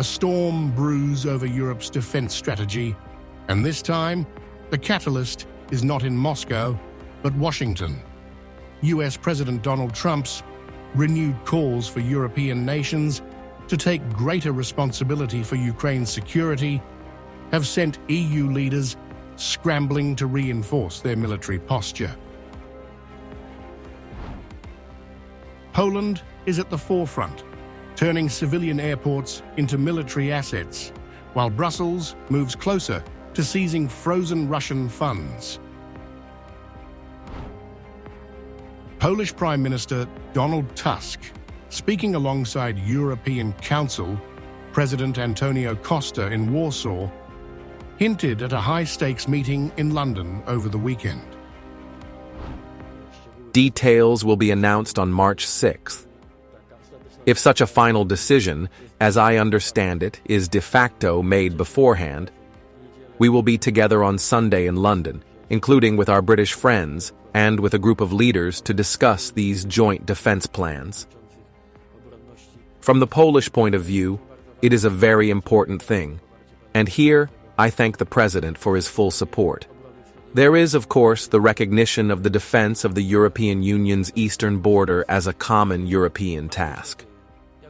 storm brews over Europe's defense strategy, and this time, the catalyst is not in Moscow, but Washington. US President Donald Trump's renewed calls for European nations to take greater responsibility for Ukraine's security have sent EU leaders scrambling to reinforce their military posture. Poland is at the forefront, turning civilian airports into military assets, while Brussels moves closer to seizing frozen Russian funds. Polish Prime Minister Donald Tusk, speaking alongside European Council President Antonio Costa in Warsaw, hinted at a high-stakes meeting in London over the weekend. Details will be announced on March 6th. If such a final decision, as I understand it, is de facto made beforehand, we will be together on Sunday in London, including with our British friends and with a group of leaders to discuss these joint defense plans. From the Polish point of view, it is a very important thing, and here I thank the President for his full support. There is, of course, the recognition of the defense of the European Union's eastern border as a common European task.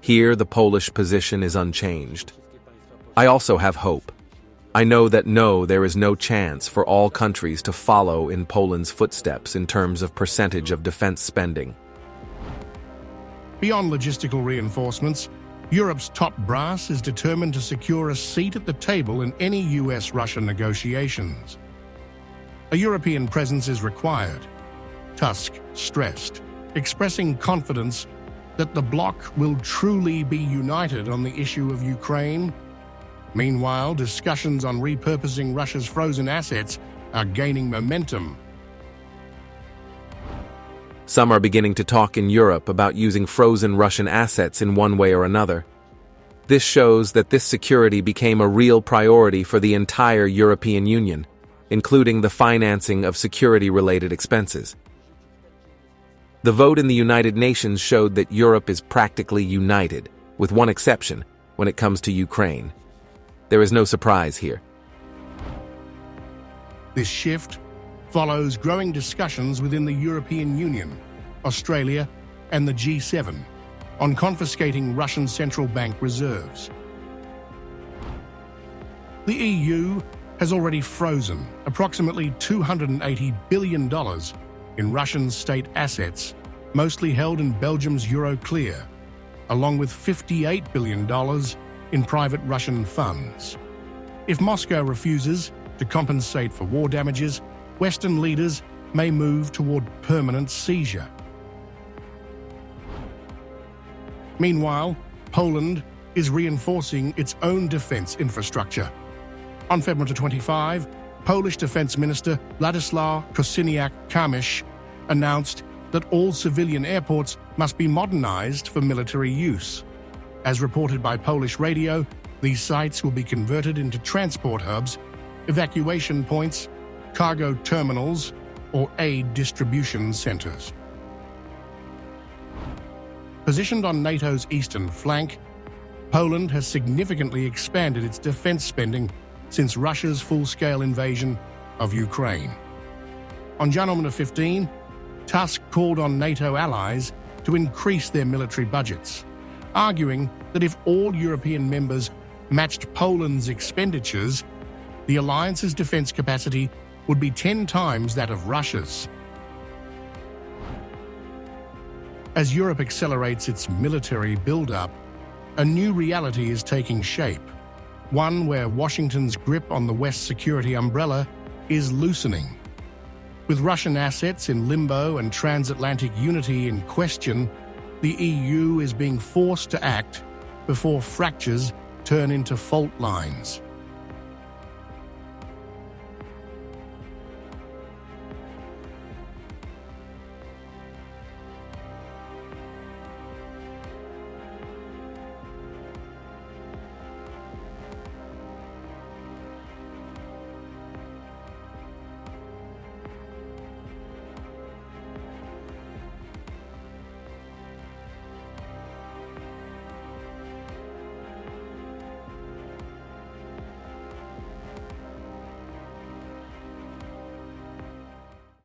Here, the Polish position is unchanged. I also have hope. I know that there is no chance for all countries to follow in Poland's footsteps in terms of percentage of defense spending. Beyond logistical reinforcements, Europe's top brass is determined to secure a seat at the table in any US-Russia negotiations. A European presence is required, Tusk stressed, expressing confidence that the bloc will truly be united on the issue of Ukraine. Meanwhile, discussions on repurposing Russia's frozen assets are gaining momentum. Some are beginning to talk in Europe about using frozen Russian assets in one way or another. This shows that this security became a real priority for the entire European Union, including the financing of security-related expenses. The vote in the United Nations showed that Europe is practically united, with one exception, when it comes to Ukraine. There is no surprise here. This shift follows growing discussions within the European Union, Australia, and the G7 on confiscating Russian central bank reserves. The EU has already frozen approximately $280 billion in Russian state assets, mostly held in Belgium's Euroclear, along with $58 billion in private Russian funds. If Moscow refuses to compensate for war damages, Western leaders may move toward permanent seizure. Meanwhile, Poland is reinforcing its own defense infrastructure. On February 25, Polish Defense Minister Władysław Kosiniak-Kamysz announced that all civilian airports must be modernized for military use. As reported by Polish radio, these sites will be converted into transport hubs, evacuation points, cargo terminals, or aid distribution centers. Positioned on NATO's eastern flank, Poland has significantly expanded its defense spending since Russia's full-scale invasion of Ukraine. On January 15, Tusk called on NATO allies to increase their military budgets, arguing that if all European members matched Poland's expenditures, the alliance's defense capacity would be 10 times that of Russia's. As Europe accelerates its military build-up, a new reality is taking shape, one where Washington's grip on the West's security umbrella is loosening. With Russian assets in limbo and transatlantic unity in question, the EU is being forced to act before fractures turn into fault lines.